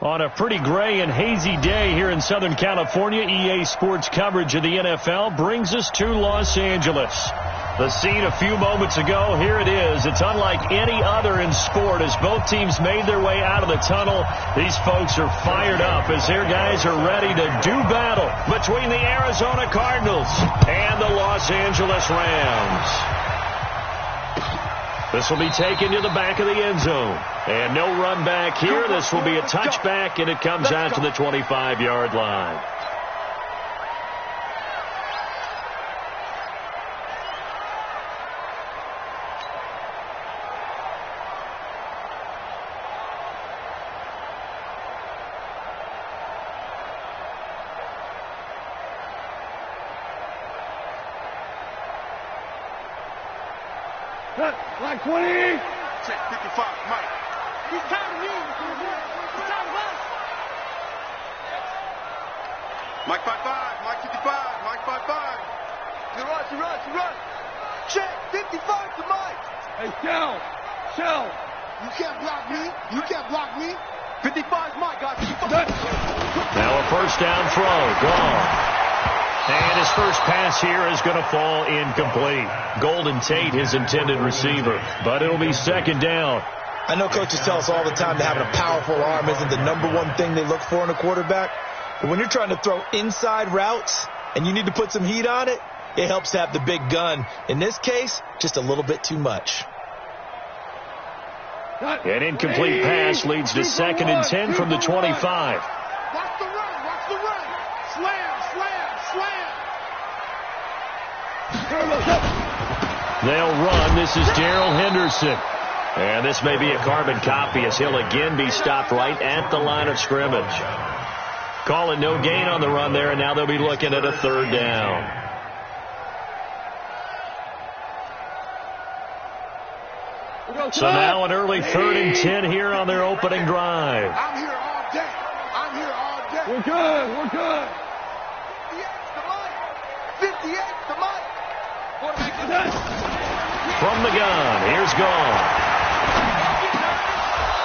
On a pretty gray and hazy day here in Southern California, EA Sports coverage of the NFL brings us to Los Angeles. The scene a few moments ago, here it is. It's unlike any other in sport as both teams made their way out of the tunnel. These folks are fired up as their guys are ready to do battle between the Arizona Cardinals and the Los Angeles Rams. This will be taken to the back of the end zone. And no run back here. This will be a touchback, and it comes out to the 25-yard line. Line 20. Check 55, Mike. He's tired of you. He's tired of us. Mike 55, Mike 55, Mike 55. You run. Check 55 to Mike. Hey, Shell. You can't block me. 55 Mike, guys. Now a first down throw. Gone. And his first pass here is going to fall incomplete. Golden Tate, his intended receiver. But it'll be second down. I know coaches tell us all the time that having a powerful arm isn't the #1 thing they look for in a quarterback. But when you're trying to throw inside routes and you need to put some heat on it, it helps to have the big gun. In this case, just a little bit too much. An incomplete pass leads to 2nd and 10 from the 25. Watch the run. Slam. They'll run. This is Darrell Henderson. And this may be a carbon copy as he'll again be stopped right at the line of scrimmage. Calling no gain on the run there, and now they'll be looking at a third down. So now an early 3rd and 10 here on their opening drive. I'm here all day. We're good. 58 to Mike. From the gun, here's Gone.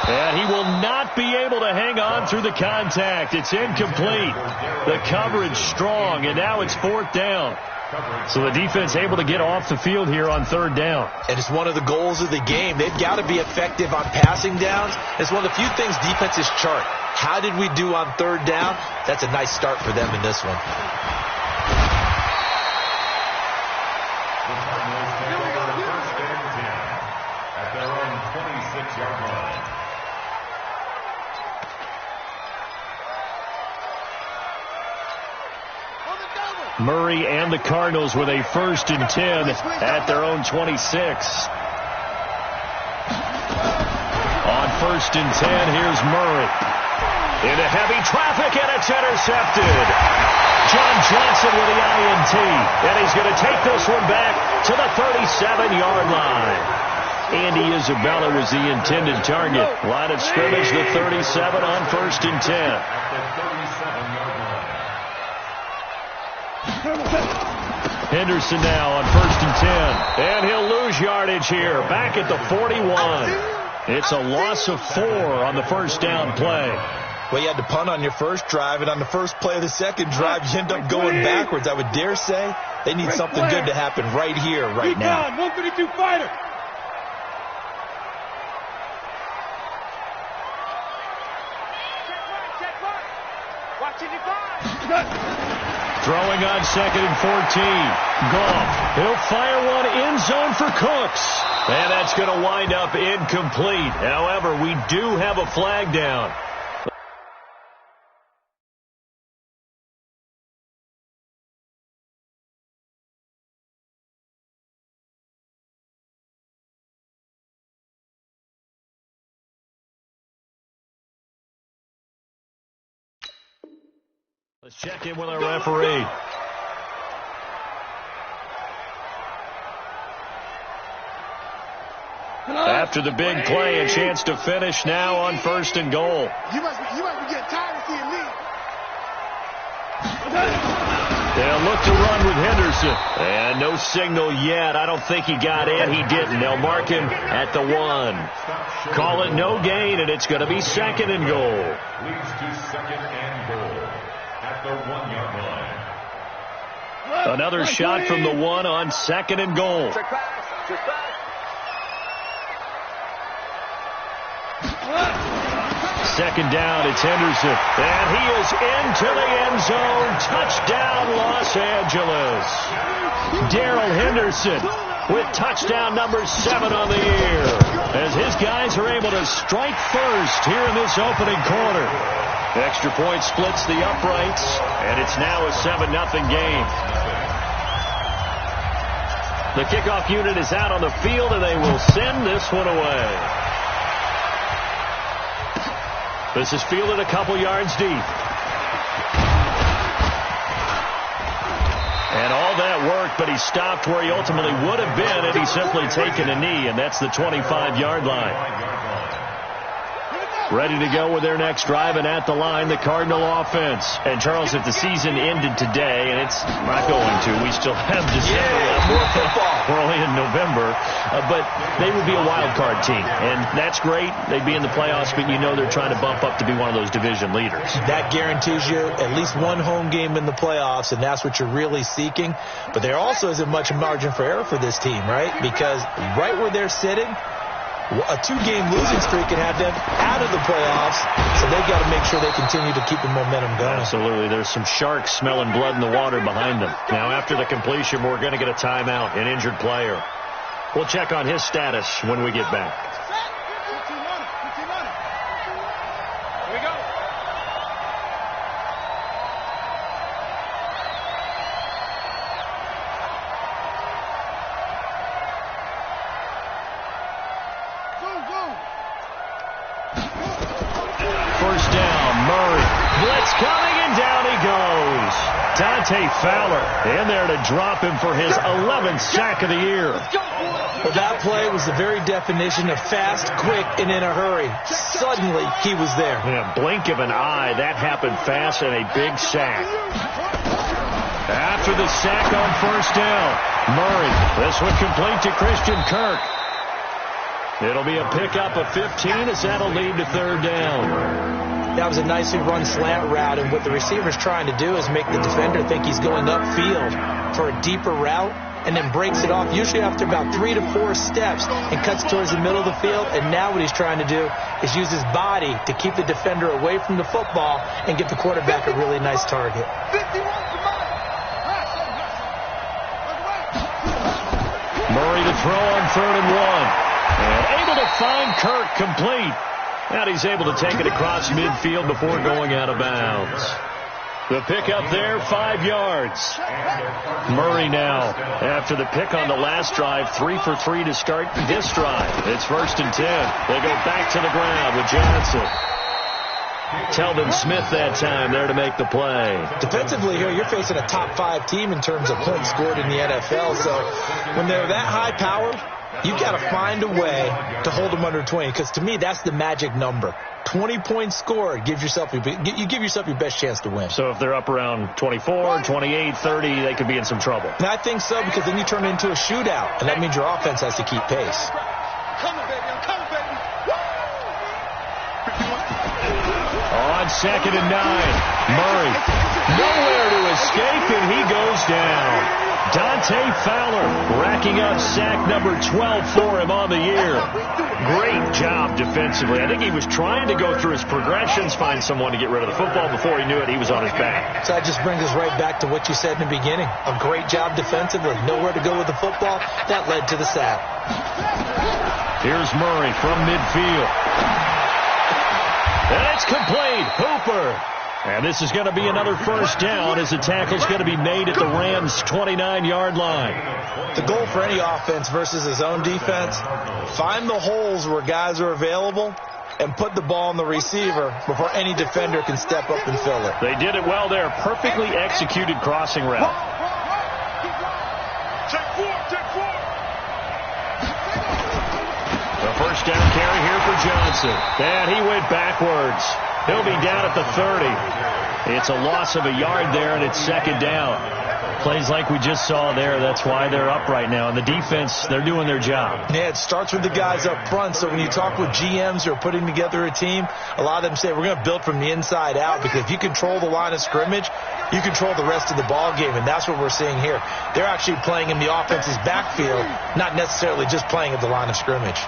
And he will not be able to hang on through the contact. It's incomplete. The coverage strong, and now it's 4th down. So the defense able to get off the field here on 3rd down. And it's one of the goals of the game. They've got to be effective on passing downs. It's one of the few things defenses chart. How did we do on 3rd down? That's a nice start for them in this one. Murray and the Cardinals with a 1st and 10 at their own 26. On 1st and 10, here's Murray. Into heavy traffic, and it's intercepted. John Johnson with the INT, and he's going to take this one back to the 37-yard line. Andy Isabella was the intended target. Line of scrimmage, the 37 on 1st and 10. Henderson now on 1st and 10. And he'll lose yardage here. Back at the 41. It's a loss of 4 on the first down play. Well, you had to punt on your first drive, and on the first play of the second drive, you end up going backwards. I would dare say they need something good to happen right here, right now. 152 fighter. Throwing on 2nd and 14. Goff. He'll fire one end zone for Cooks. And that's going to wind up incomplete. However, we do have a flag down. Let's check in with our referee. After the big play, a chance to finish now on 1st and goal. You must be getting tired of seeing me. They'll look to run with Henderson. And no signal yet. I don't think he got in. He didn't. They'll mark him at the 1. Call it no gain, and it's going to be 2nd and goal. Leads to 2nd and goal at the 1-yard line. Another shot from the 1 on 2nd and goal. Second down, it's Henderson. And he is into the end zone. Touchdown, Los Angeles. Darrell Henderson with touchdown number 7 on the year, as his guys are able to strike first here in this opening quarter. Extra point splits the uprights, and it's now a 7-0 game. The kickoff unit is out on the field, and they will send this one away. This is fielded a couple yards deep. And all that work, but he stopped where he ultimately would have been had he simply taken a knee, and that's the 25-yard line. Ready to go with their next drive, and at the line, the Cardinal offense. And, Charles, if the season ended today, and it's not going to, we still have December left. More football. We're only in November, but they would be a wild card team, and that's great. They'd be in the playoffs, but you know they're trying to bump up to be one of those division leaders. That guarantees you at least one home game in the playoffs, and that's what you're really seeking. But there also isn't much margin for error for this team, right? Because right where they're sitting, a 2-game losing streak can have them out of the playoffs, so they've got to make sure they continue to keep the momentum going. Absolutely. There's some sharks smelling blood in the water behind them. Now, after the completion, we're going to get a timeout, an injured player. We'll check on his status when we get back. Here we go. First down, Murray. Blitz coming, and down he goes. Dante Fowler in there to drop him for his 11th sack of the year. Well, that play was the very definition of fast, quick, and in a hurry. Suddenly, he was there. In a blink of an eye, that happened fast, and a big sack. After the sack on first down, Murray. This one complete to Christian Kirk. It'll be a pickup of 15 as that'll lead to third down. That was a nicely run slant route, and what the receiver's trying to do is make the defender think he's going upfield for a deeper route, and then breaks it off, usually after about 3 to 4 steps, and cuts towards the middle of the field. And now what he's trying to do is use his body to keep the defender away from the football and get the quarterback a really nice target. Murray to throw on 3rd and 1. And able to find Kirk complete. And he's able to take it across midfield before going out of bounds. The pickup there, 5 yards. Murray now, after the pick on the last drive, 3 for 3 to start this drive. It's 1st and 10. They go back to the ground with Johnson. Telvin Smith that time there to make the play. Defensively here, you're facing a top 5 team in terms of points scored in the NFL. So when they're that high-powered, you got to find a way to hold them under 20, because to me, that's the magic number. 20 points scored gives yourself you give yourself your best chance to win. So if they're up around 24, 28, 30, they could be in some trouble. And I think so, because then you turn it into a shootout, and that means your offense has to keep pace. Coming, baby. I'm coming, baby. On 2nd and 9, Murray nowhere to escape, and he goes down. Dante Fowler racking up sack number 12 for him on the year. Great job defensively. I think he was trying to go through his progressions, find someone to get rid of the football. Before he knew it, he was on his back. So that just brings us right back to what you said in the beginning. A great job defensively. Nowhere to go with the football. That led to the sack. Here's Murray from midfield. And it's complete. Hooper. And this is going to be another first down, as the tackle's going to be made at the Rams' 29-yard line. The goal for any offense versus his own defense, find the holes where guys are available and put the ball on the receiver before any defender can step up and fill it. They did it well there. Perfectly executed crossing route. Take 4. The first down carry here for Johnson. And he went backwards. He'll be down at the 30. It's a loss of a yard there, and it's second down. Plays like we just saw there. That's why they're up right now. And the defense, they're doing their job. Yeah, it starts with the guys up front. So when you talk with GMs who are putting together a team, a lot of them say we're going to build from the inside out, because if you control the line of scrimmage, you control the rest of the ball game, and that's what we're seeing here. They're actually playing in the offense's backfield, not necessarily just playing at the line of scrimmage.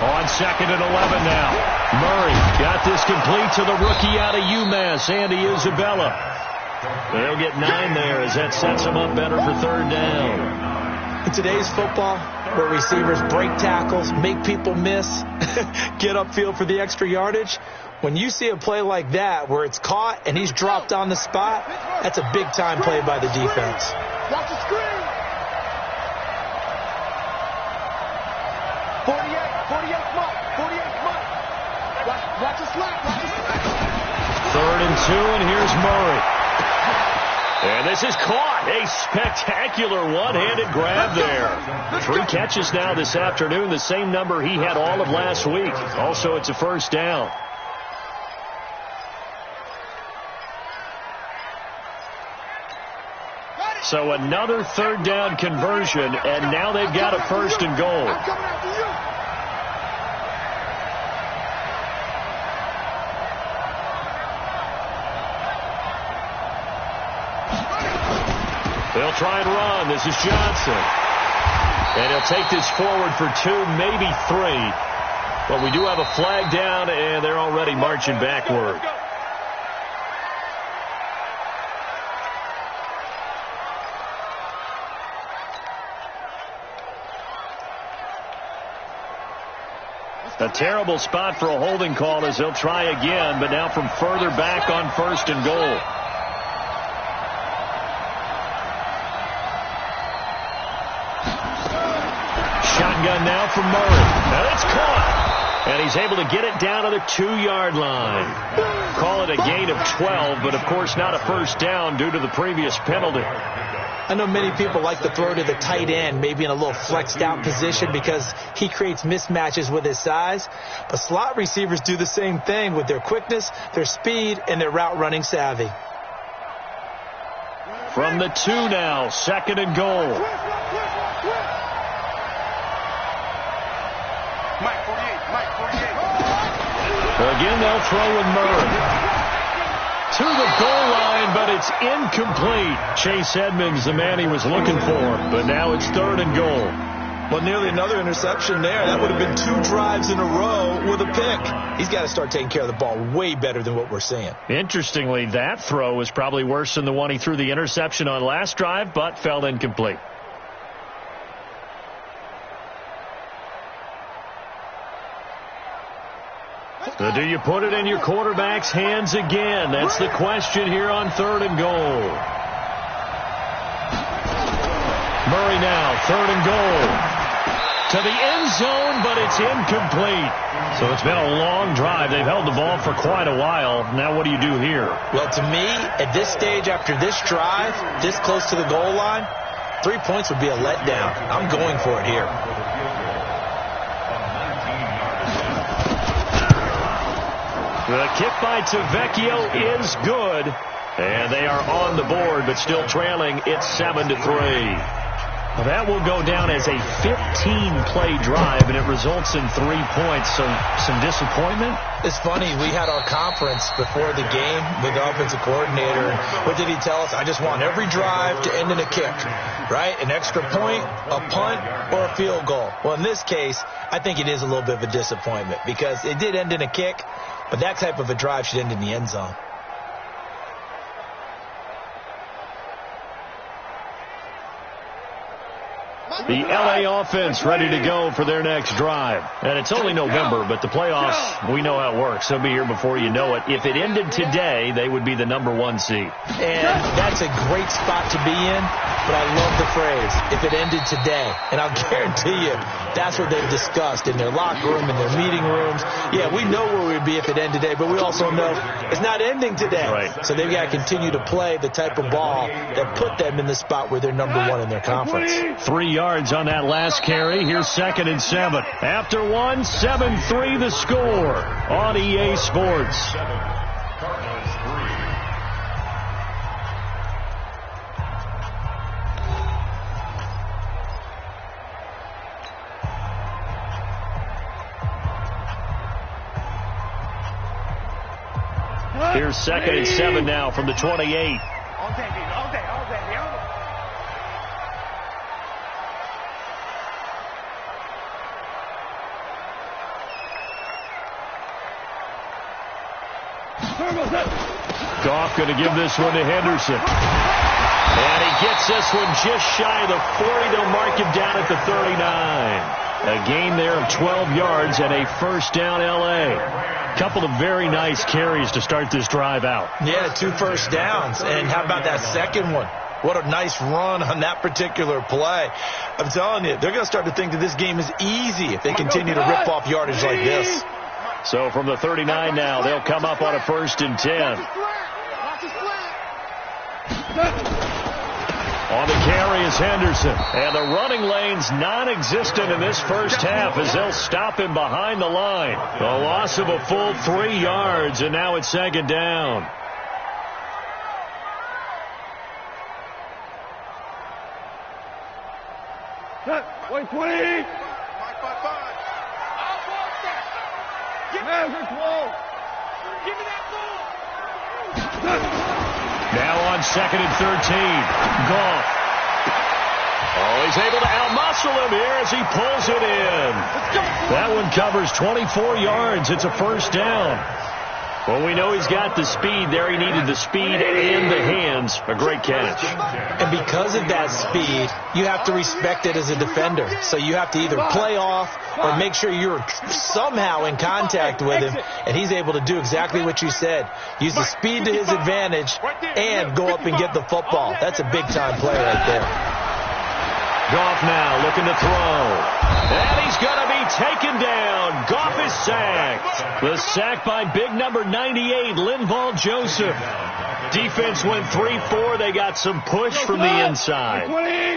On second and 11 now. Murray got this complete to the rookie out of UMass, Andy Isabella. They'll get 9 there as that sets them up better for third down. In today's football, where receivers break tackles, make people miss, get upfield for the extra yardage, when you see a play like that where it's caught and he's dropped on the spot, that's a big-time play by the defense. Watch the screen. 48 Mike. Watch the slap. Third and 2, and here's Murray. And this is caught. A spectacular one-handed grab there. 3 catches now this afternoon, the same number he had all of last week. Also, it's a first down. So another third down conversion, and now they've got a first and goal. I'm coming after you. They'll try and run. This is Johnson. And he'll take this forward for 2, maybe 3. But we do have a flag down, and they're already marching backward. A terrible spot for a holding call as they'll try again, but now from further back on first and goal. Shotgun now from Murray. Now it's caught. And he's able to get it down to the 2-yard line. Call it a gain of 12, but of course not a first down due to the previous penalty. I know many people like to throw to the tight end, maybe in a little flexed out position because he creates mismatches with his size. But slot receivers do the same thing with their quickness, their speed, and their route running savvy. From the 2 now, second and goal. Mike 48. Again, they'll throw with Murray. To the goal line, but it's incomplete. Chase Edmonds, the man he was looking for, but now it's third and goal. Well, nearly another interception there. That would have been 2 drives in a row with a pick. He's got to start taking care of the ball way better than what we're seeing. Interestingly, that throw was probably worse than the one he threw the interception on last drive, but fell incomplete. So do you put it in your quarterback's hands again? That's the question here on third and goal. Murray now, third and goal. To the end zone, but it's incomplete. So it's been a long drive. They've held the ball for quite a while. Now what do you do here? Well, to me, at this stage, after this drive, this close to the goal line, 3 points would be a letdown. I'm going for it here. The kick by Tavecchio is good, and they are on the board, but still trailing. It's 7-3. Well, that will go down as a 15-play drive, and it results in 3 points. So some disappointment? It's funny. We had our conference before the game with the offensive coordinator. And what did he tell us? I just want every drive to end in a kick, right? An extra point, a punt, or a field goal. Well, in this case, I think it is a little bit of a disappointment because it did end in a kick, but that type of a drive should end in the end zone. The LA offense ready to go for their next drive. And it's only November, but the playoffs, we know how it works. They'll be here before you know it. If it ended today, they would be the #1 seed. And that's a great spot to be in, but I love the phrase, if it ended today. And I'll guarantee you, that's what they've discussed in their locker room, in their meeting rooms. Yeah, we know where we'd be if it ended today, but we also know it's not ending today. Right. So they've got to continue to play the type of ball that put them in the spot where they're #1 in their conference. 3 yards on that last carry. Here's 2nd and 7. After 1, 7-3 the score on EA Sports. 7, Cardinals 3. Here's 2nd and 7 now from the 28. All day, all day. Goff going to give this one to Henderson. And he gets this one just shy of the 40. They'll mark him down at the 39. A gain there of 12 yards and a first down L.A. Couple of very nice carries to start this drive out. Yeah, 2 first downs. And how about that second one? What a nice run on that particular play. I'm telling you, they're going to start to think that this game is easy if they continue to rip off yardage like this. So from the 39 now, they'll come up on a 1st and 10. On the carry is Henderson. And the running lane's non-existent in this first half as they'll stop him behind the line. A loss of a full 3 yards, and now it's 2nd down. Wait, 20. Mike 5-5. Give me that ball. Now on 2nd and 13. Goff. Oh, he's able to outmuscle him here as he pulls it in. That one covers 24 yards. It's a first down. Well, we know he's got the speed there. He needed the speed and the hands. A great catch. And because of that speed, you have to respect it as a defender. So you have to either play off or make sure you're somehow in contact with him. And he's able to do exactly what you said. Use the speed to his advantage and go up and get the football. That's a big-time play right there. Goff now looking to throw. And he's going to be taken down. Goff is sacked. The sack by big number 98, Linval Joseph. Defense went 3-4. They got some push from the inside.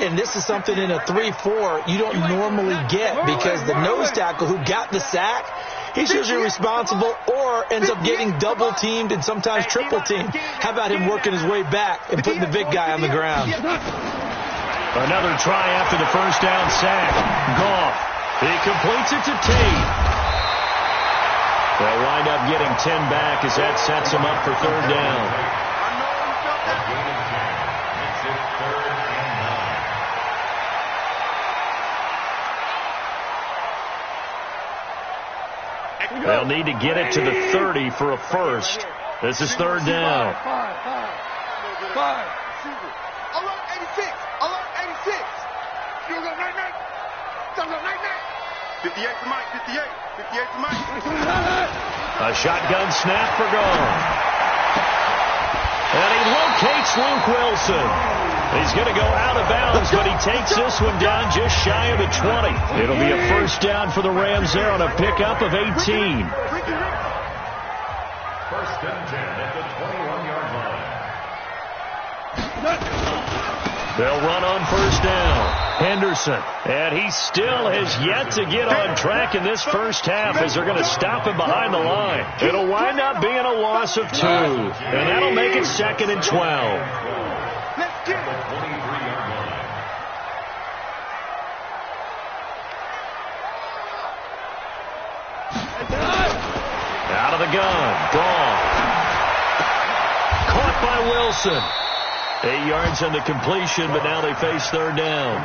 And this is something in a 3-4 you don't normally get because the nose tackle who got the sack, he's usually responsible or ends up getting double-teamed and sometimes triple-teamed. How about him working his way back and putting the big guy on the ground? Another try after the first down sack. Goff. He completes it to Tate. They'll wind up getting 10 back as that sets him up for 3rd down. They'll need to get it to the 30 for a first. This is 3rd down. 58 to Mike, 58 to Mike. A shotgun snap for Goff. And he locates Luke Wilson. He's going to go out of bounds, but he takes this one down just shy of the 20. It'll be a first down for the Rams there on a pickup of 18. 1st and 10 at the 21-yard line. They'll run on 1st down. Henderson. And he still has yet to get on track in this first half as they're going to stop him behind the line. It'll wind up being a loss of 2. And that'll make it 2nd and 12. Let's get it. 23-yard line. Out of the gun. Gone. Caught by Wilson. 8 yards on the completion, but now they face 3rd down.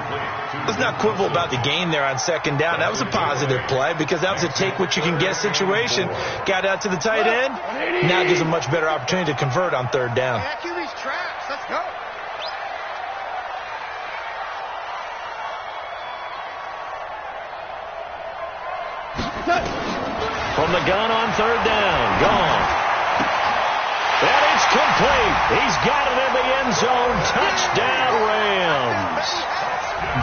Let's not quibble about the gain there on 2nd down. That was a positive play because that was a take-what-you-can-get situation. Got out to the tight end. Now gives a much better opportunity to convert on 3rd down. QB's trash. Let's go. From the gun on 3rd down. Gone. And it's complete. He's got it in the end zone. Touchdown, Rams.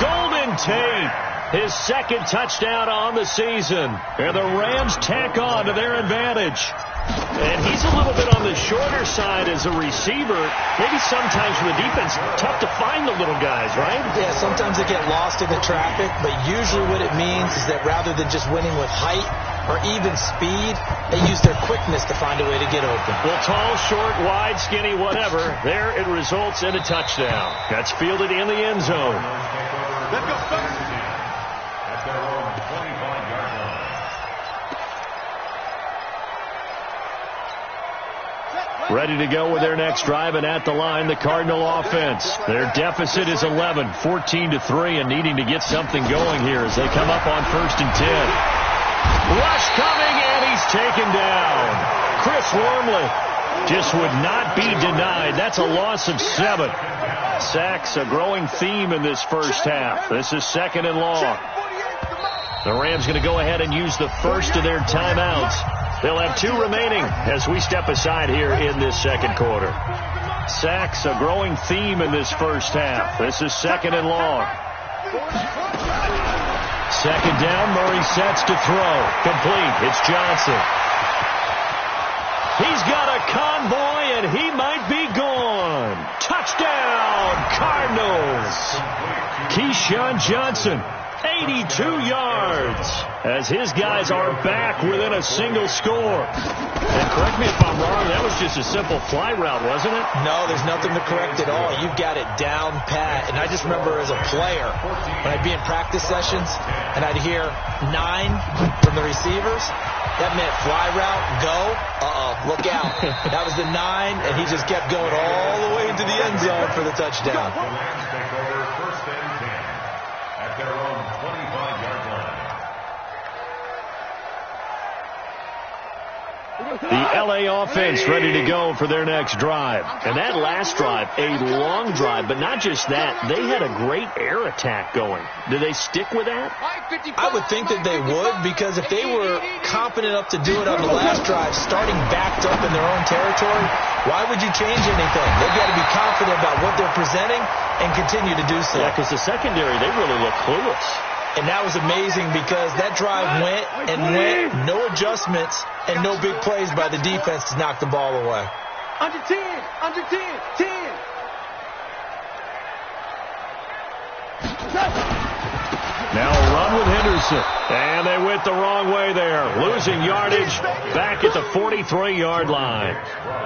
Golden Tate His second touchdown on the season. And the Rams tack on to their advantage. And he's a little bit on the shorter side as a receiver. Maybe sometimes for the defense, tough to find the little guys, right? Yeah, sometimes they get lost in the traffic, but usually what it means is that rather than just winning with height or even speed, they use their quickness to find a way to get open. Well, tall, short, wide, skinny, whatever. There it results in a touchdown. That's fielded in the end zone. Let's go, first. At their own 25-yard line. Ready to go with their next drive, and at the line, the Cardinal offense. Their deficit is 11, 14-3, and needing to get something going here as they come up on 1st and 10. Rush coming, and he's taken down. Chris Wormley just would not be denied. That's a loss of 7. Sacks, a growing theme in this first half. This is 2nd and long. The Rams going to go ahead and use the first of their timeouts. They'll have 2 remaining as we step aside here in this second quarter. Sacks, a growing theme in this first half. This is 2nd and long. 2nd down, Murray sets to throw. Complete. It's Johnson. He's got a convoy, and he might be gone. Touchdown, Cardinals. Keyshawn Johnson, 82 yards, as his guys are back within a single score. And correct me if I'm wrong, that was just a simple fly route, wasn't it? No, there's nothing to correct at all. You've got it down pat. And I just remember as a player, when I'd be in practice sessions, and I'd hear 9 from the receivers, that meant fly route, go, look out. That was the 9, and he just kept going all the way into the end zone for the touchdown. The Rams take over 1st and 10 at their own 25-yard line. The L.A. offense ready to go for their next drive. And that last drive, a long drive, but not just that. They had a great air attack going. Do they stick with that? I would think that they would, because if they were confident enough to do it on the last drive, starting backed up in their own territory, why would you change anything? They've got to be confident about what they're presenting and continue to do so. Yeah, because the secondary, they really look clueless. And that was amazing because that drive went and went, no adjustments and no big plays by the defense to knock the ball away. Under 10, 10. Now a run with Henderson. And they went the wrong way there. Losing yardage back at the 43-yard line.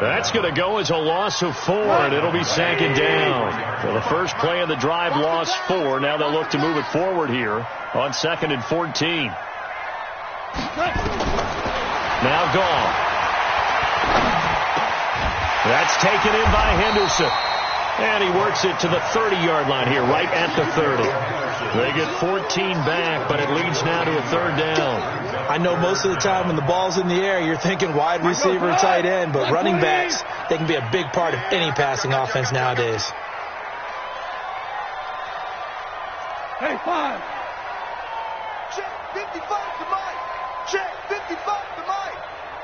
That's going to go as a loss of 4, and it'll be 2nd down. So the first play of the drive lost 4. Now they'll look to move it forward here on 2nd and 14. Now gone. That's taken in by Henderson. And he works it to the 30-yard line here, right at the 30. They get 14 back, but it leads now to a 3rd down. I know most of the time when the ball's in the air, you're thinking wide receiver, tight end, but running backs, they can be a big part of any passing offense nowadays. Hey, 5. Check 55 to Mike. Check 55 to Mike.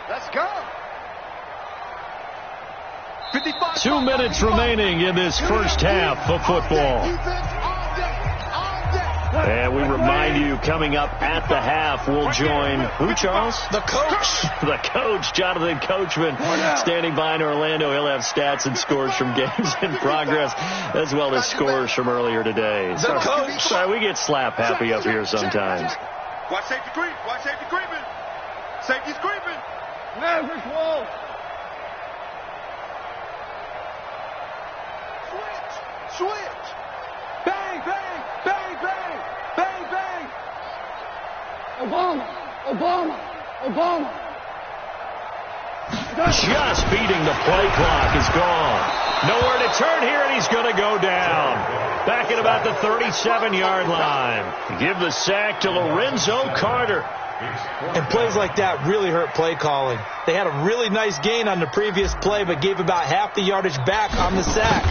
Let's go. 2 minutes remaining in this first half of football. And we remind you, coming up at the half, we'll join who, Charles? The coach. The coach, Jonathan Coachman, standing by in Orlando. He'll have stats and scores from games in progress, as well as scores from earlier today. The coach. So we get slap happy up here sometimes. Watch safety creep. Watch safety creeping. Safety's creeping. Leverage wall. Switch. Bang, bang, bang, bang, bang, bang. Obama. Just beating the play clock is gone. Nowhere to turn here, and he's going to go down. Back at about the 37-yard line. Give the sack to Lorenzo Carter. And plays like that really hurt play calling. They had a really nice gain on the previous play, but gave about half the yardage back on the sack.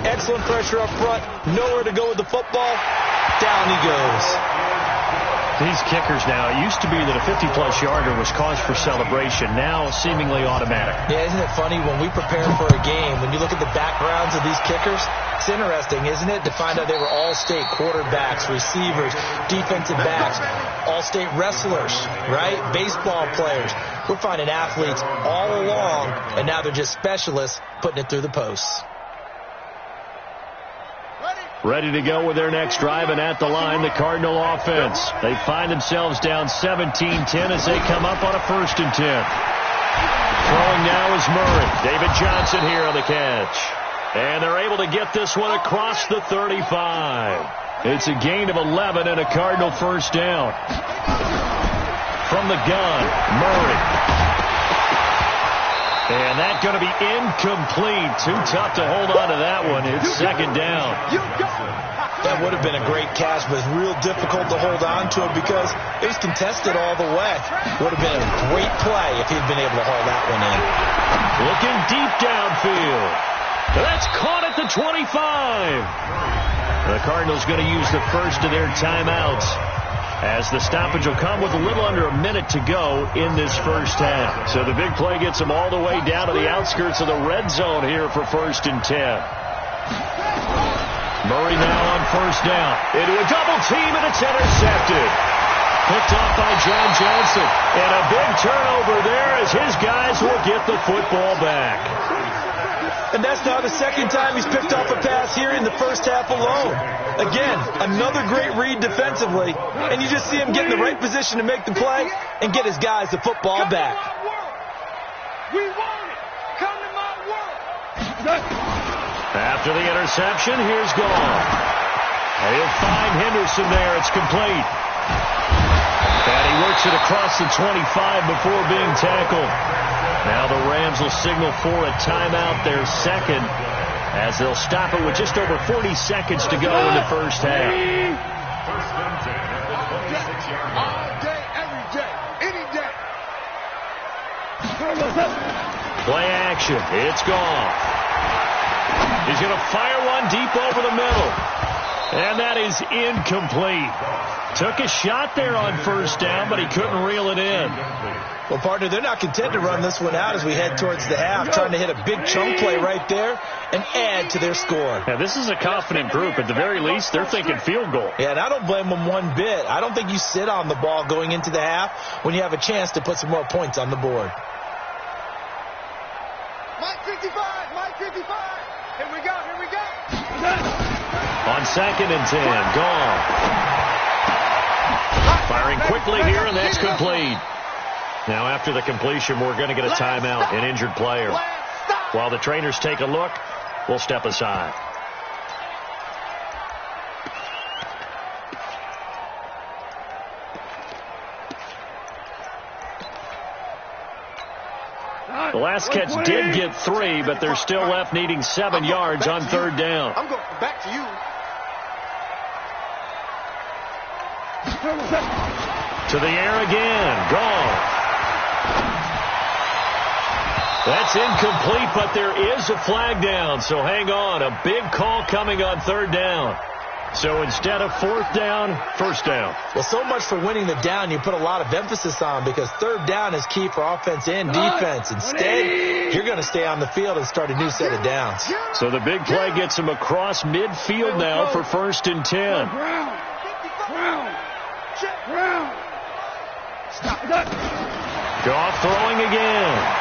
Excellent pressure up front. Nowhere to go with the football. Down he goes. These kickers now, it used to be that a 50-plus yarder was cause for celebration. Now seemingly automatic. Yeah, isn't it funny when we prepare for a game, when you look at the backgrounds of these kickers, it's interesting, isn't it, to find out they were all-state quarterbacks, receivers, defensive backs, all-state wrestlers, right? Baseball players. We're finding athletes all along, and now they're just specialists putting it through the posts. Ready to go with their next drive, and at the line, the Cardinal offense. They find themselves down 17-10 as they come up on a 1st and 10. Throwing now is Murray. David Johnson here on the catch. And they're able to get this one across the 35. It's a gain of 11 and a Cardinal 1st down. From the gun, Murray. And that's going to be incomplete. Too tough to hold on to that one. It's 2nd down. That would have been a great catch, but it's real difficult to hold on to it because it was contested all the way. Would have been a great play if he'd been able to haul that one in. Looking deep downfield. That's caught at the 25. The Cardinals going to use the first of their timeouts, as the stoppage will come with a little under a minute to go in this 1st half. So the big play gets them all the way down to the outskirts of the red zone here for 1st and 10. Murray now on 1st down. Into a double team, and it's intercepted. Picked off by John Johnson. And a big turnover there as his guys will get the football back. And that's now the 2nd time he's picked off a pass here in the 1st half alone. Again, another great read defensively, and you just see him get in the right position to make the play and get his guys the football back. We want it. Come to my world. After the interception, here's Gall. He'll find Henderson there. It's complete. And he works it across the 25 before being tackled. Now the Rams will signal for a timeout, their 2nd, as they'll stop it with just over 40 seconds to go in the 1st half. All day, every day, any day. Play action. It's gone. He's going to fire one deep over the middle. And that is incomplete. Took a shot there on 1st down, but he couldn't reel it in. Well, partner, they're not content to run this one out as we head towards the half, trying to hit a big chunk play right there and add to their score. Yeah, this is a confident group. At the very least, they're thinking field goal. Yeah, and I don't blame them one bit. I don't think you sit on the ball going into the half when you have a chance to put some more points on the board. Mike 55, Mike 55. Here we go, here we go. On 2nd and 10, gone. Firing quickly here, and that's complete. Now, after the completion, we're going to get a timeout, an injured player. While the trainers take a look, we'll step aside. The last catch did get 3, but they're still left needing 7 yards on 3rd down. I'm going back to you. To the air again. Gone. That's incomplete, but there is a flag down, so hang on. A big call coming on 3rd down. So instead of 4th down, 1st down. Well, so much for winning the down you put a lot of emphasis on, because 3rd down is key for offense and defense. Instead, you're going to stay on the field and start a new set of downs. So the big play gets him across midfield now for 1st and 10. Goff throwing again.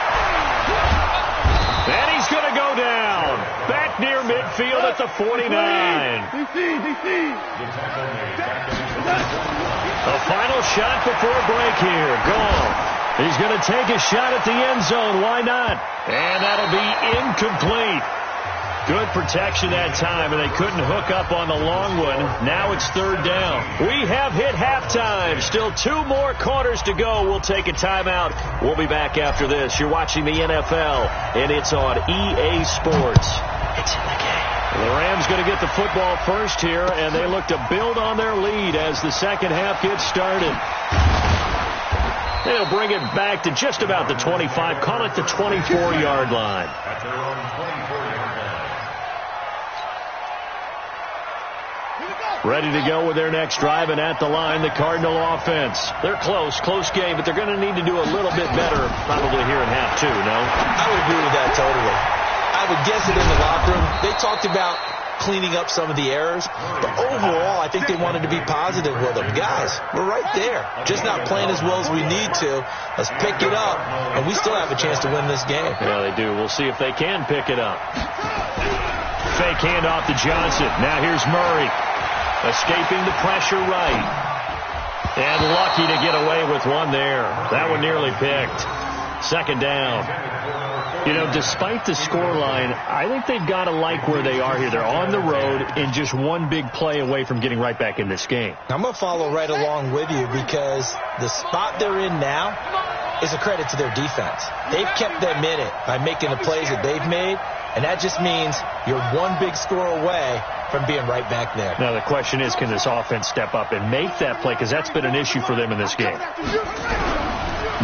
And he's going to go down. Back near midfield at the 49. A final shot before break here. Goff. He's going to take a shot at the end zone. Why not? And that'll be incomplete. Good protection that time, and they couldn't hook up on the long one. Now it's 3rd down. We have hit halftime. Still 2 more quarters to go. We'll take a timeout. We'll be back after this. You're watching the NFL, and it's on EA Sports. It's in the game. The Rams going to get the football first here, and they look to build on their lead as the 2nd half gets started. They'll bring it back to just about the 25. Call it the 24-yard line. At their own 24-yard line. Here we go. Ready to go with their next drive, and at the line, the Cardinal offense. They're close game, but they're going to need to do a little bit better probably here in half two, no? I would agree with that totally. I would guess it in the locker room. They talked about cleaning up some of the errors, but overall, I think they wanted to be positive with them. Guys, we're right there. Just not playing as well as we need to. Let's pick it up, and we still have a chance to win this game. Yeah, they do. We'll see if they can pick it up. Fake handoff to Johnson. Now here's Murray. Escaping the pressure right. And lucky to get away with one there. That one nearly picked. Second down. You know, despite the scoreline, I think they've got to like where they are here. They're on the road and just one big play away from getting right back in this game. I'm going to follow right along with you because the spot they're in now is a credit to their defense. They've kept them in it by making the plays that they've made, and that just means you're one big score away from being right back there. Now the question is, can this offense step up and make that play? Because that's been an issue for them in this game.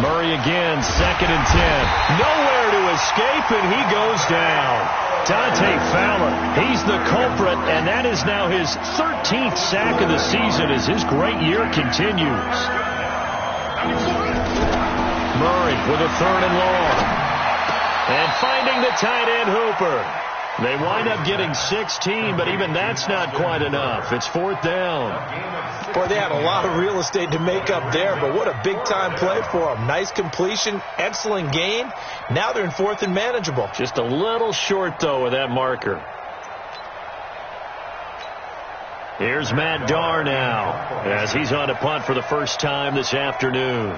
Murray again, 2nd and 10. Nowhere to escape, and he goes down. Dante Fowler, he's the culprit, and that is now his 13th sack of the season as his great year continues. Murray with a 3rd and long. And finding the tight end Hooper. They wind up getting 16, but even that's not quite enough. It's 4th down. Boy, they had a lot of real estate to make up there, but what a big-time play for them. Nice completion, excellent gain. Now they're in 4th and manageable. Just a little short, though, with that marker. Here's Matt Darr now, as he's on a punt for the first time this afternoon.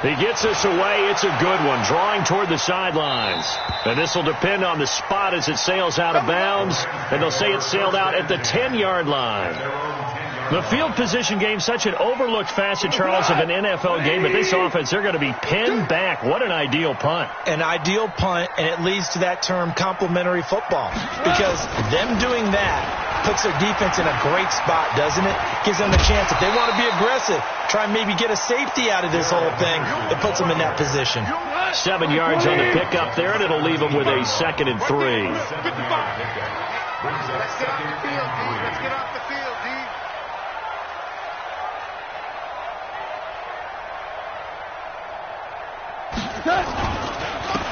He gets this away. It's a good one. Drawing toward the sidelines. And this will depend on the spot as it sails out of bounds. And they'll say it sailed out at the 10-yard line. The field position game, such an overlooked facet, Charles, of an NFL game. But this offense, they're going to be pinned back. What an ideal punt. An ideal punt, and it leads to that term complementary football. Because them doing that puts their defense in a great spot, doesn't it? Gives them a chance. If they want to be aggressive, try and maybe get a safety out of this whole thing, it puts them in that position. 7 yards on the pickup there, and it'll leave them with a 2nd and 3. Let's get off the field, D.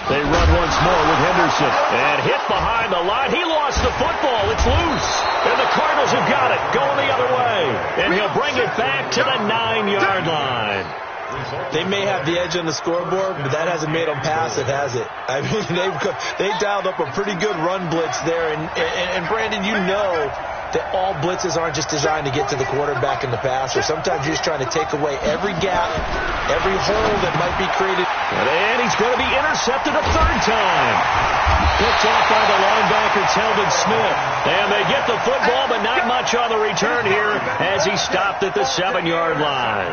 They run once more with Henderson. And hit behind the line. He lost the football. It's loose. And the Cardinals have got it. Going the other way. And he'll bring it back to the 9-yard line. They may have the edge on the scoreboard, but that hasn't made them passive, has it? I mean, they dialed up a pretty good run blitz there. And Brandon, you know that all blitzes aren't just designed to get to the quarterback in the passer. Sometimes you're just trying to take away every gap, every hole that might be created. And he's going to be intercepted a 3rd time. Picked off by the linebacker, Telvin Smith. And they get the football, but not much on the return here as he stopped at the 7-yard line.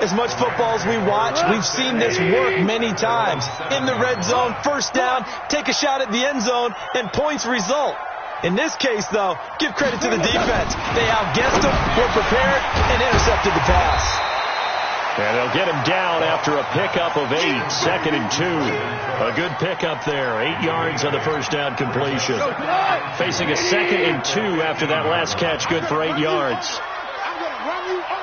As much football as we watch, we've seen this work many times. In the red zone, 1st down, take a shot at the end zone, and points result. In this case, though, give credit to the defense. They outguessed them, were prepared, and intercepted the pass. And they'll get him down after a pickup of 8, 2nd and 2. A good pickup there, 8 yards on the 1st down completion. Facing a 2nd and 2 after that last catch, good for 8 yards. I'm going to run you over.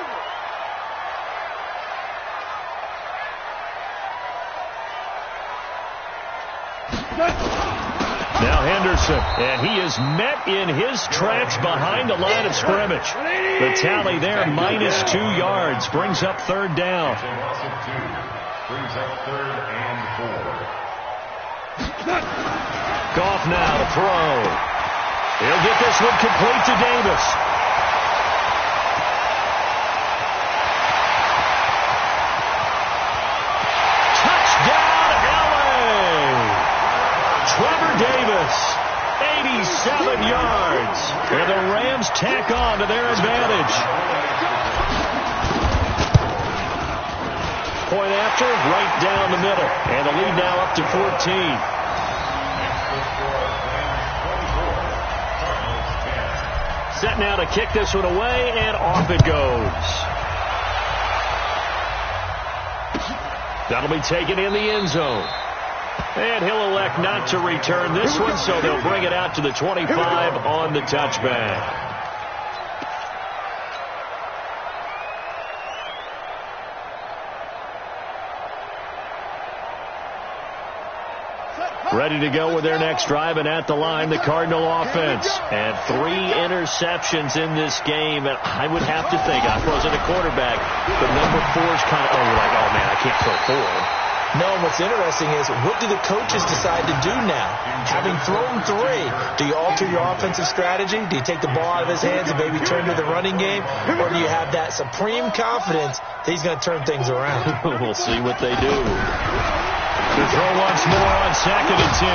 Now Henderson, and he is met in his tracks behind the line of scrimmage. The tally there, -2 yards, brings up 3rd down. Brings up 3rd and 4. Goff now to throw. He'll get this one complete to Davis. Trevor Davis, 87 yards. And the Rams tack on to their advantage. Point after, right down the middle. And the lead now up to 14. Set now to kick this one away, and off it goes. That'll be taken in the end zone. And he'll elect not to return this one, so they'll bring it out to the 25 on the touchback. Ready to go with their next drive, and at the line, the Cardinal offense. And 3 interceptions in this game, and I would have to think, I wasn't a quarterback, but number 4 is kind of, oh man, I can't throw 4. No, what's interesting is, what do the coaches decide to do now? Having thrown 3, do you alter your offensive strategy? Do you take the ball out of his hands and maybe turn to the running game? Or do you have that supreme confidence that he's going to turn things around? We'll see what they do. To throw once more on 2nd and 10.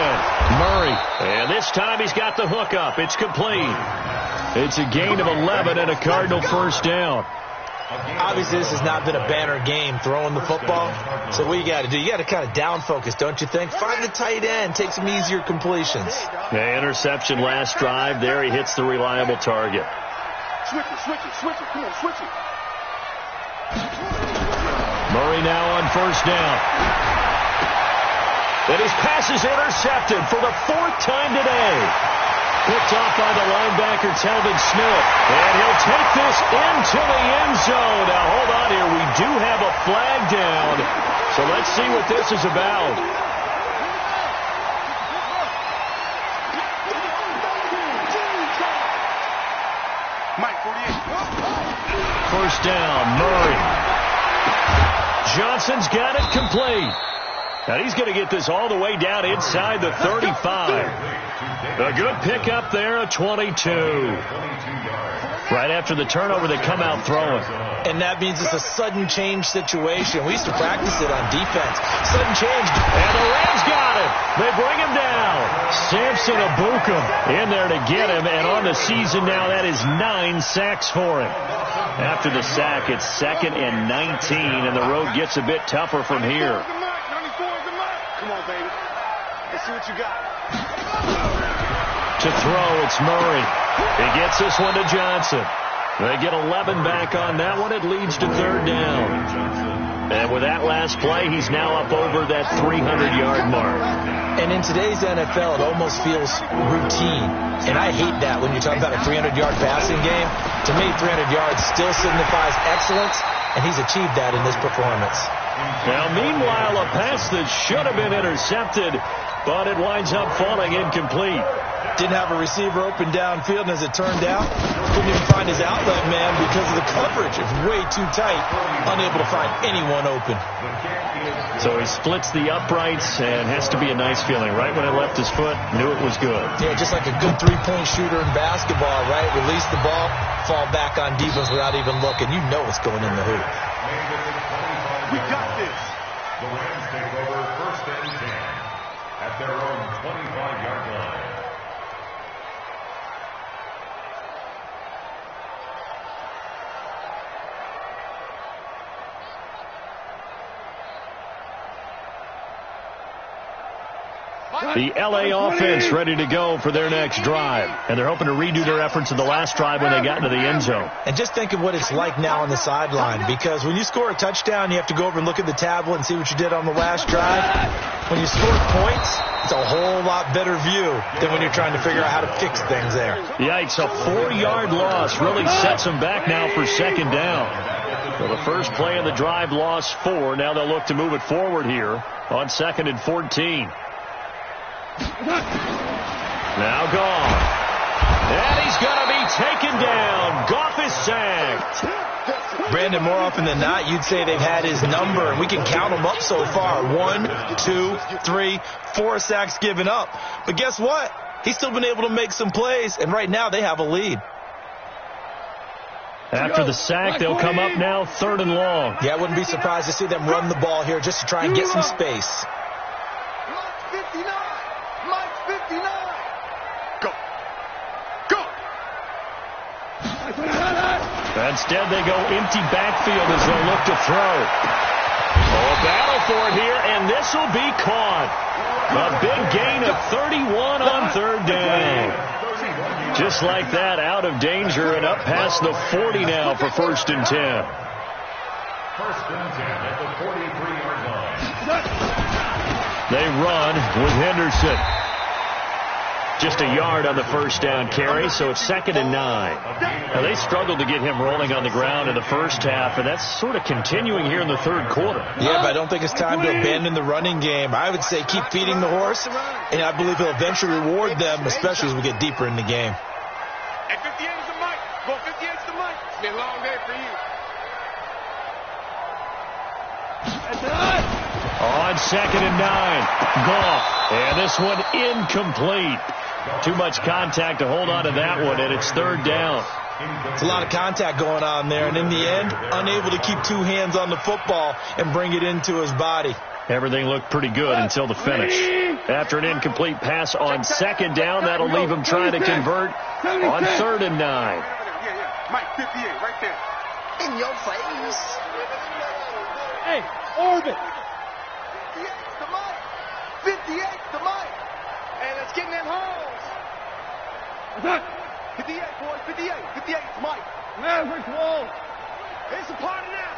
Murray. And this time he's got the hook up. It's complete. It's a gain of 11 and a Cardinal first down. Obviously, this has not been a banner game throwing the football. So what you got to do, you got to kind of down focus, don't you think? Find the tight end, take some easier completions. The interception last drive. There he hits the reliable target. Switch it. Come on, switch it. Murray now on first down. And his pass is intercepted for the 4th time today. Picked off by the linebacker, Telvin Smith. And he'll take this into the end zone. Now, hold on here. We do have a flag down. So let's see what this is about. Mike, 48. First down, Murray. Johnson's got it complete. Now he's going to get this all the way down inside the 35. A good pickup there, a 22. Right after the turnover, they come out throwing. And that means it's a sudden change situation. We used to practice it on defense. Sudden change. And the Rams got it. They bring him down. Samson Abukum in there to get him. And on the season now, that is 9 sacks for him. After the sack, it's 2nd and 19, and the road gets a bit tougher from here. Come on, baby. Let's see what you got. To throw, it's Murray. He gets this one to Johnson. They get 11 back on that one. It leads to 3rd down. And with that last play, he's now up over that 300-yard mark. And in today's NFL, it almost feels routine. And I hate that when you talk about a 300-yard passing game. To me, 300 yards still signifies excellence, and he's achieved that in this performance. Now, meanwhile, a pass that should have been intercepted, but it winds up falling incomplete. Didn't have a receiver open downfield, and as it turned out, couldn't even find his outlet man because of the coverage. It's way too tight, unable to find anyone open. So he splits the uprights, and has to be a nice feeling. Right when it left his foot, knew it was good. Yeah, just like a good three-point shooter in basketball, right? Release the ball, fall back on defense without even looking. You know it's going in the hoop. We got this. The Rams take over 1st and 10 at their own 25-yard line. The L.A. offense ready to go for their next drive. And they're hoping to redo their efforts in the last drive when they got into the end zone. And just think of what it's like now on the sideline, because when you score a touchdown, you have to go over and look at the tablet and see what you did on the last drive. When you score points, it's a whole lot better view than when you're trying to figure out how to fix things there. Yikes, a 4-yard loss really sets them back now for 2nd down. So the first play of the drive lost 4. Now they'll look to move it forward here on 2nd and 14. Now gone. And he's going to be taken down. Goff is sacked. Brandon, more often than not, you'd say they've had his number, and we can count them up so far. 1, 2, 3, 4 sacks given up. But guess what? He's still been able to make some plays, and right now they have a lead. After the sack, they'll come up now 3rd and long. Yeah, I wouldn't be surprised to see them run the ball here just to try and get some space. Mike 59. Mike 59. Go. Go. Instead, they go empty backfield as they look to throw. Oh, a battle for it here, and this will be caught. A big gain of 31 on 3rd down. Just like that, out of danger and up past the 40 now for 1st and 10. 1st and 10 at the 43-yard line. They run with Henderson. Just a yard on the first down carry, so it's 2nd and 9. Now, they struggled to get him rolling on the ground in the first half, and that's sort of continuing here in the third quarter. Yeah, but I don't think it's time to abandon the running game. I would say keep feeding the horse, and I believe he'll eventually reward them, especially as we get deeper in the game. At 58 is the mic. Go 58 is the mic. It's been a long day for you. On 2nd and 9, Goff, and this one incomplete. Too much contact to hold on to that one, and it's 3rd down. It's a lot of contact going on there, and in the end, unable to keep 2 hands on the football and bring it into his body. Everything looked pretty good until the finish. After an incomplete pass on 2nd down, that'll leave him trying to convert on 3rd and 9. Yeah. Mike, 58, right there. In your face. Hey, orbit. 58's the mic. 58's the mic. Hey, let's get in them holes. 58, boys, 58. 58's Mike. Maverick wall. It's a party now.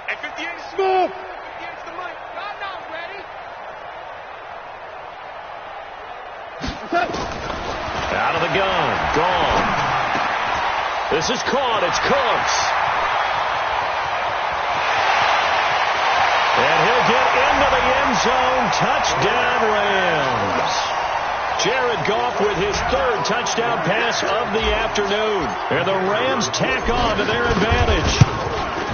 At 58 is Smooth. 58's the mic. I'm not ready. Out of the gun. Gone. This is caught. It's Cooks. And he'll get into the end zone. Touchdown, Rams. Jared Goff with his 3rd touchdown pass of the afternoon. And the Rams tack on to their advantage.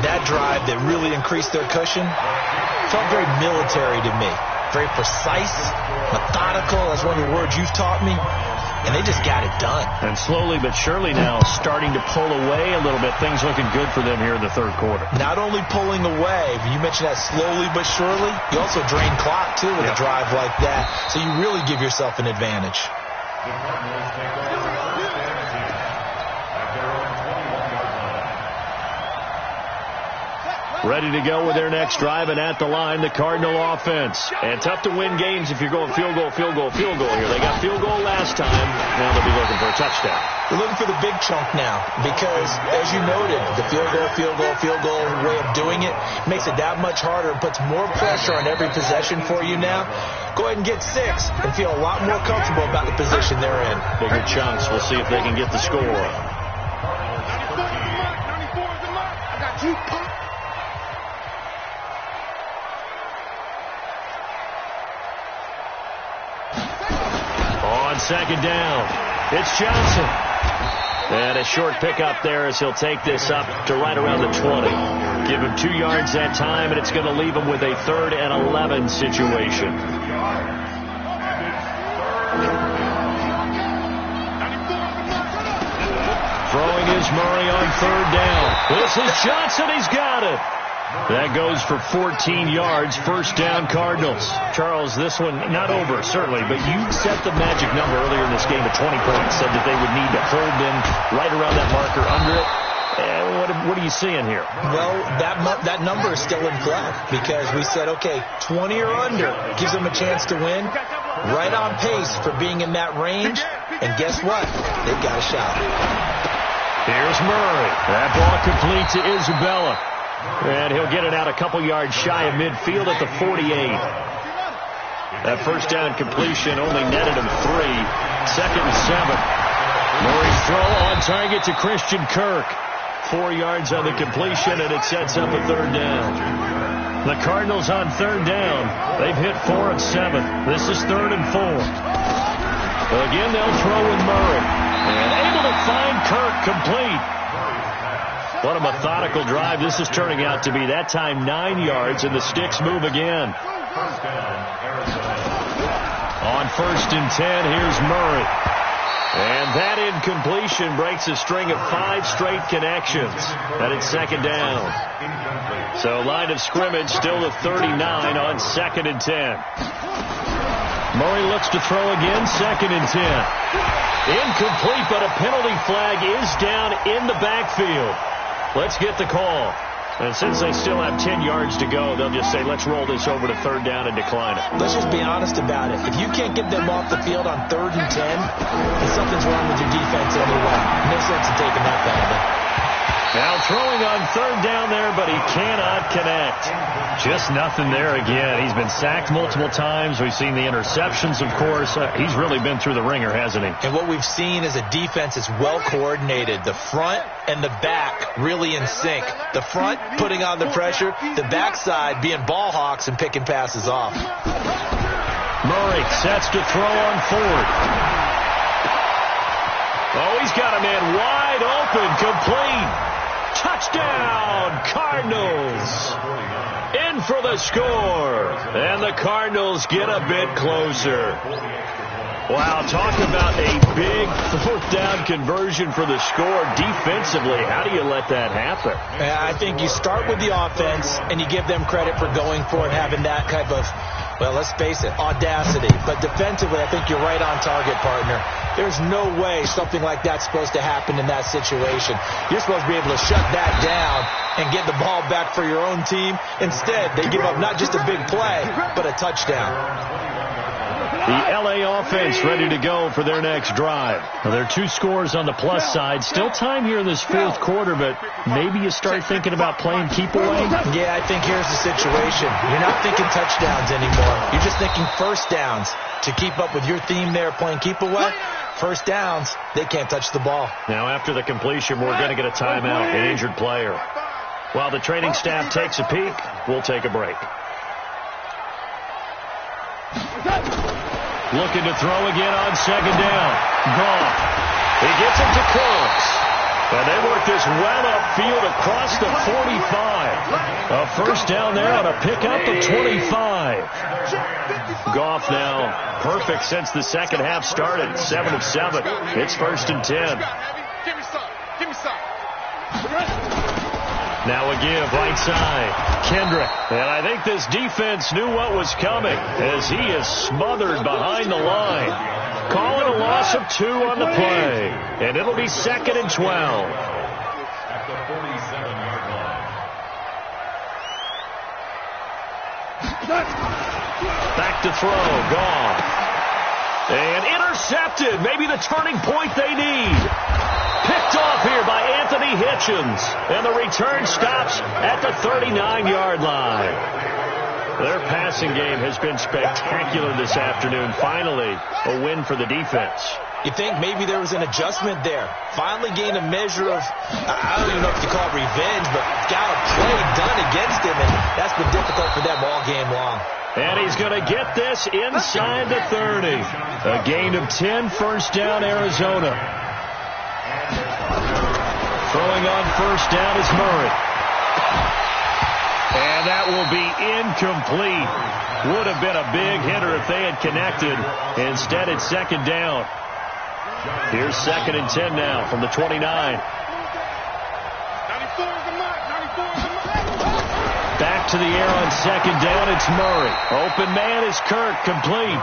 That drive that really increased their cushion felt very military to me. Very precise, methodical. That's one of the words you've taught me. And they just got it done. And slowly but surely now starting to pull away a little bit. Things looking good for them here in the 3rd quarter. Not only pulling away, you mentioned that slowly but surely. You also drain clock, too, with a drive like that. So you really give yourself an advantage. The Cardinals take over first and 10 at their own 21-yard line. Ready to go with their next drive, and at the line, the Cardinal offense. And tough to win games if you're going field goal here. They got field goal last time. Now they'll be looking for a touchdown. We're looking for the big chunk now because, as you noted, the field goal way of doing it makes it that much harder and puts more pressure on every possession for you now. Go ahead and get 6 and feel a lot more comfortable about the position they're in. Bigger chunks. We'll see if they can get the score. 94 is the mic. I got you. On 2nd down, it's Johnson. And a short pickup there as he'll take this up to right around the 20. Give him 2 yards that time, and it's going to leave him with a 3rd and 11 situation. Throwing is Murray on 3rd down. This is Johnson. He's got it. That goes for 14 yards. 1st down, Cardinals. Charles, this one not over, certainly, but you set the magic number earlier in this game at 20 points. Said that they would need to hold them right around that marker under it. What are you seeing here? Well, that number is still in play because we said, okay, 20 or under gives them a chance to win. Right on pace for being in that range. And guess what? They've got a shot. Here's Murray. That ball complete to Isabella. And he'll get it out a couple yards shy of midfield at the 48. That 1st down completion only netted him 3. 2nd and 7. Murray's throw on target to Christian Kirk. 4 yards on the completion, and it sets up a 3rd down. The Cardinals on 3rd down. They've hit 4 of 7. This is 3rd and 4. Again, they'll throw with Murray. And able to find Kirk complete. What a methodical drive this is turning out to be. That time 9 yards, and the sticks move again. On 1st and 10, here's Murray. And that incompletion breaks a string of 5 straight connections. And it's 2nd down. So line of scrimmage still to 39 on 2nd and 10. Murray looks to throw again, 2nd and 10. Incomplete, but a penalty flag is down in the backfield. Let's get the call. And since they still have 10 yards to go, they'll just say, let's roll this over to 3rd down and decline it. Let's just be honest about it. If you can't get them off the field on 3rd and 10, then something's wrong with your defense anyway. No sense in taking that penalty. Now throwing on third down there, but he cannot connect. Just nothing there again. He's been sacked multiple times. We've seen the interceptions, of course. He's really been through the ringer, hasn't he? And what we've seen is a defense that's well coordinated. The front and the back really in sync. The front putting on the pressure, the backside being ball hawks and picking passes off. Murray sets to throw on fourth. Oh, he's got a man wide open, complete. Touchdown, Cardinals. In for the score. And the Cardinals get a bit closer. Wow, talk about a big fourth down conversion for the score defensively. How do you let that happen? I think you start with the offense, and you give them credit for going for it, having that type of, well, let's face it, audacity. But defensively, I think you're right on target, partner. There's no way something like that's supposed to happen in that situation. You're supposed to be able to shut that down and get the ball back for your own team. Instead, they give up not just a big play, but a touchdown. The LA offense ready to go for their next drive. Well, there are 2 scores on the plus side. Still time here in this fourth quarter, but maybe you start thinking about playing keep away? Yeah, I think here's the situation. You're not thinking touchdowns anymore. You're just thinking first downs. To keep up with your theme there, playing keep away, first downs, they can't touch the ball. Now, after the completion, we're going to get a timeout, an injured player. While the training staff takes a peek, we'll take a break. Looking to throw again on second down. Gone. He gets it to Cooks. And they work this well upfield across the 45. A first down there on a pickup of 25. Goff now perfect since the second half started. 7 of 7. It's 1st and 10. Give me some. Give me some. Now a give, right side. Kendrick. And I think this defense knew what was coming as he is smothered behind the line. Calling a loss of 2 on the play. And it'll be 2nd and 12. At the 47-yard line. Back to throw. Gone. And intercepted. Maybe the turning point they need. Picked off here by Anthony Hitchens. And the return stops at the 39-yard line. Their passing game has been spectacular this afternoon. Finally, a win for the defense. You think maybe there was an adjustment there. Finally gained a measure of, I don't even know if you call it revenge, but got a play done against him, and that's been difficult for them all game long. And he's going to get this inside the 30. A gain of 10, first down, Arizona. Throwing on first down is Murray. And that will be incomplete. Would have been a big hitter if they had connected. Instead, it's second down. Here's 2nd and 10 now from the 29. 94 is the mark. 94 is the mark. Back to the air on second down. It's Murray. Open man is Kirk. Complete.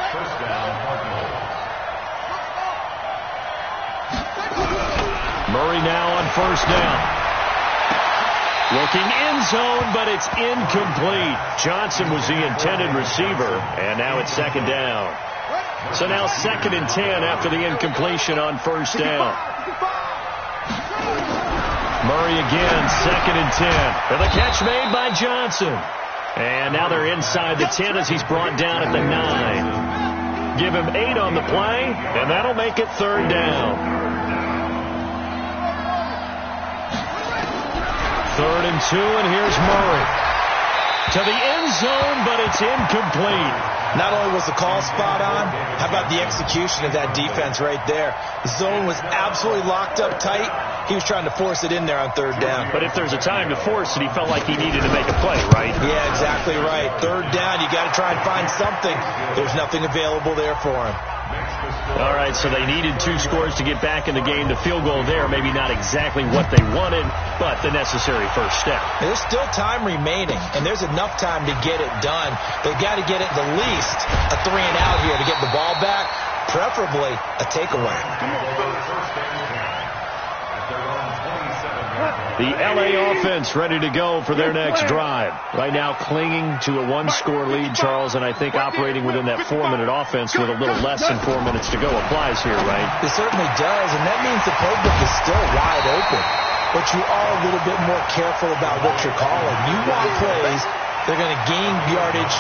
First down, Cardinals. Murray now on first down. Looking end zone, but it's incomplete. Johnson was the intended receiver, and now it's second down. So now 2nd and 10 after the incompletion on first down. Murray again, 2nd and 10. And the catch made by Johnson. And now they're inside the 10 as he's brought down at the 9. Give him 8 on the play, and that'll make it third down. 3rd and 2, and here's Murray. To the end zone, but it's incomplete. Not only was the call spot on, how about the execution of that defense right there? The zone was absolutely locked up tight. He was trying to force it in there on third down. But if there's a time to force it, he felt like he needed to make a play, right? Yeah, exactly right. Third down, you got to try and find something. There's nothing available there for him. All right, so they needed 2 scores to get back in the game. The field goal there, maybe not exactly what they wanted, but the necessary first step. There's still time remaining, and there's enough time to get it done. They've got to get it the least a 3 and out here to get the ball back, preferably a takeaway. The LA offense ready to go for their next drive. Right now clinging to a one-score lead, Charles, and I think operating within that 4-minute offense with a little less than 4 minutes to go applies here, right? It certainly does, and that means the playbook is still wide open. But you are a little bit more careful about what you're calling. You want plays that are going to gain yardage,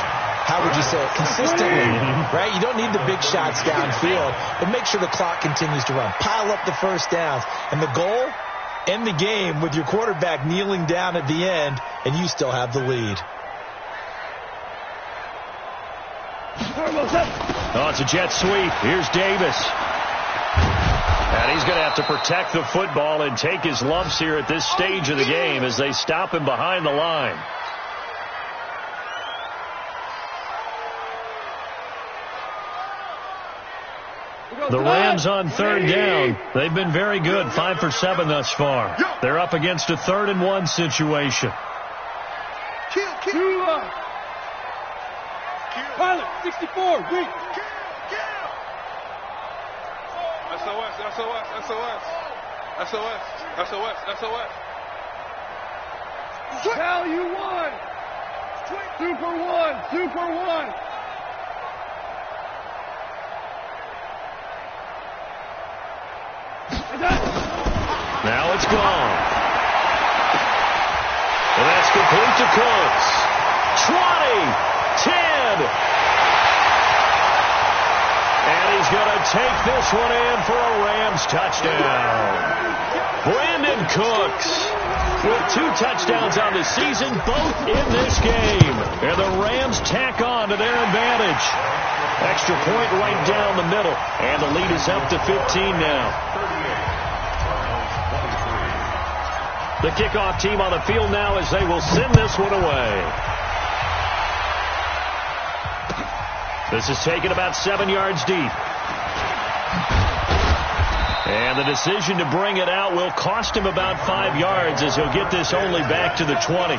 how would you say it, consistently, right? You don't need the big shots downfield, but make sure the clock continues to run. Pile up the first downs. And the goal, end the game with your quarterback kneeling down at the end, and you still have the lead. Oh, it's a jet sweep. Here's Davis. And he's going to have to protect the football and take his lumps here at this stage of the game as they stop him behind the line. The Rams on third down. They've been very good, 5 for 7 thus far. They're up against a 3rd and 1 situation. Pilot, 64, weak. SOS, SOS, SOS. SOS, SOS, SOS. Cal, you won. 2 for 1, 2 for 1. Now it's gone. And that's complete to Cooks. 20, 10. And he's going to take this one in for a Rams touchdown. Brandon Cooks with 2 touchdowns on the season, both in this game. And the Rams tack on to their advantage. Extra point right down the middle. And the lead is up to 15 now. The kickoff team on the field now as they will send this one away. This is taken about 7 yards deep. And the decision to bring it out will cost him about 5 yards as he'll get this only back to the 20.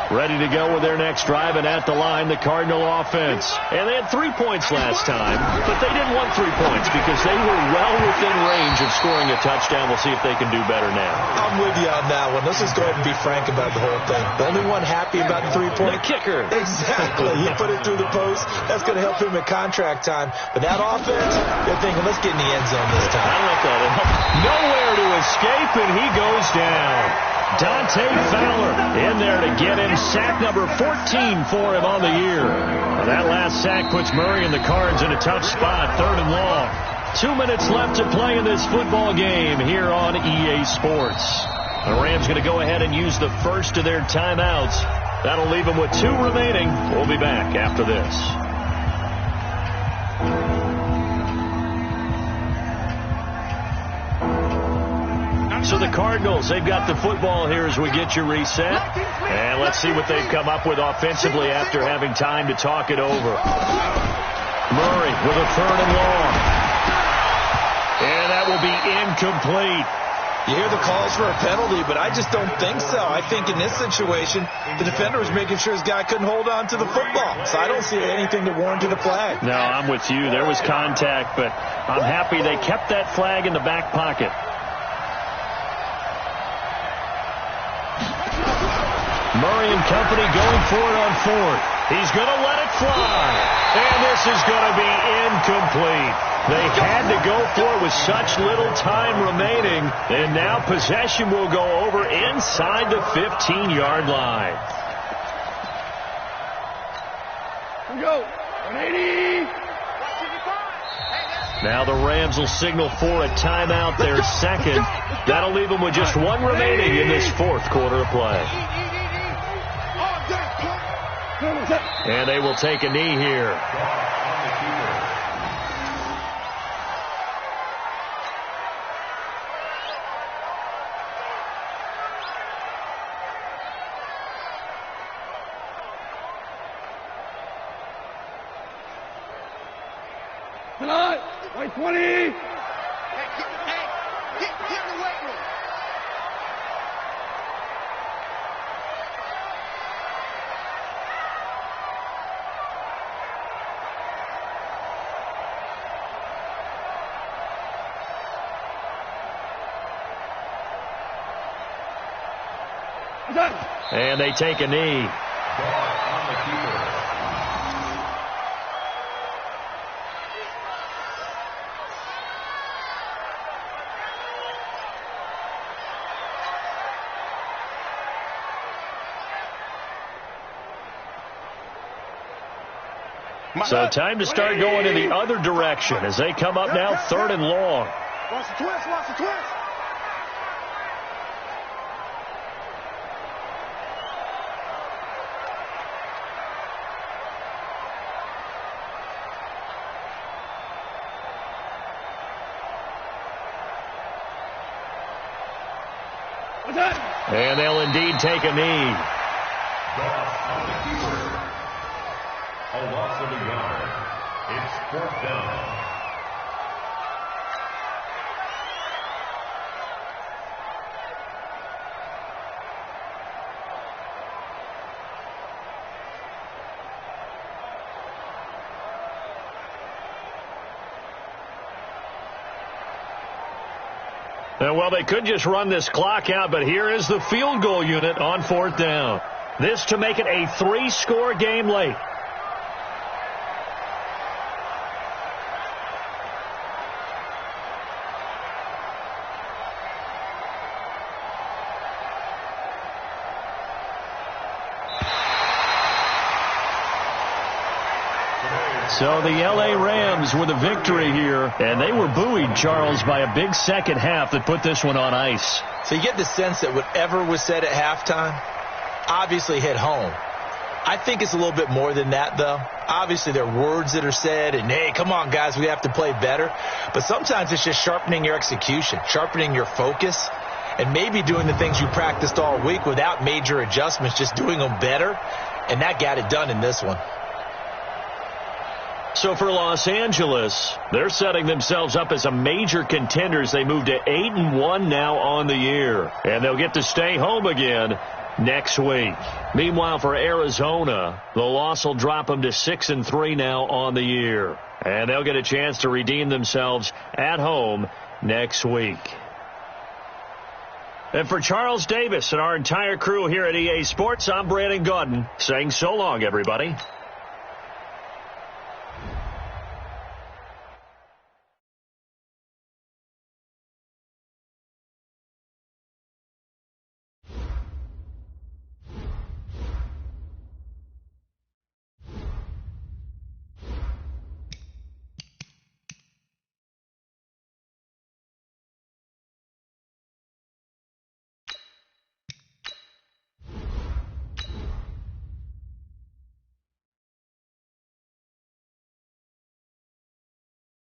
Ready to go with their next drive, and at the line, the Cardinal offense. And they had 3 points last time, but they didn't want 3 points because they were well within range of scoring a touchdown. We'll see if they can do better now. I'm with you on that one. Let's just go ahead and be frank about the whole thing. The only one happy about the 3-point. The kicker. Exactly. He put it through the post. That's going to help him at contract time. But that offense, they're thinking, let's get in the end zone this time. I like that. Nowhere to escape, and he goes down. Dante Fowler in there to get him. Sack number 14 for him on the year. That last sack puts Murray and the Cards in a tough spot, 3rd and long. 2 minutes left to play in this football game here on EA Sports. The Rams going to go ahead and use the first of their timeouts. That'll leave them with 2 remaining. We'll be back after this. So the Cardinals, they've got the football here as we get you reset. And let's see what they've come up with offensively after having time to talk it over. Murray with a 3rd and long. And that will be incomplete. You hear the calls for a penalty, but I just don't think so. I think in this situation, the defender was making sure his guy couldn't hold on to the football. So I don't see anything that warranted a flag. No, I'm with you. There was contact, but I'm happy they kept that flag in the back pocket. Murray and company going for it on 4th. He's going to let it fly. And this is going to be incomplete. They had to go for it with such little time remaining. And now possession will go over inside the 15-yard line. Here we go. 180. Now the Rams will signal for a timeout, their second. That'll leave them with just 1 remaining in this 4th quarter of play. And they will take a knee here. Come on. Right 20. Hey, get in the weight room. And they take a knee. On the keeper. So time to start going in the other direction as they come up now 3rd and long. Watch the twist, watch the twist. And they'll indeed take a knee. On the keeper. A loss of a yard. It's 4th down. Well, they could just run this clock out, but here is the field goal unit on 4th down. This to make it a 3-score game late. So the L.A. Rams with a victory here, and they were buoyed, Charles, by a big second half that put this one on ice. So you get the sense that whatever was said at halftime obviously hit home. I think it's a little bit more than that, though. Obviously, there are words that are said, and, hey, come on, guys, we have to play better. But sometimes it's just sharpening your execution, sharpening your focus, and maybe doing the things you practiced all week without major adjustments, just doing them better, and that got it done in this one. So for Los Angeles, they're setting themselves up as a major contender as they move to 8-1 now on the year. And they'll get to stay home again next week. Meanwhile, for Arizona, the loss will drop them to 6-3 now on the year. And they'll get a chance to redeem themselves at home next week. And for Charles Davis and our entire crew here at EA Sports, I'm Brandon Gaudin saying so long, everybody.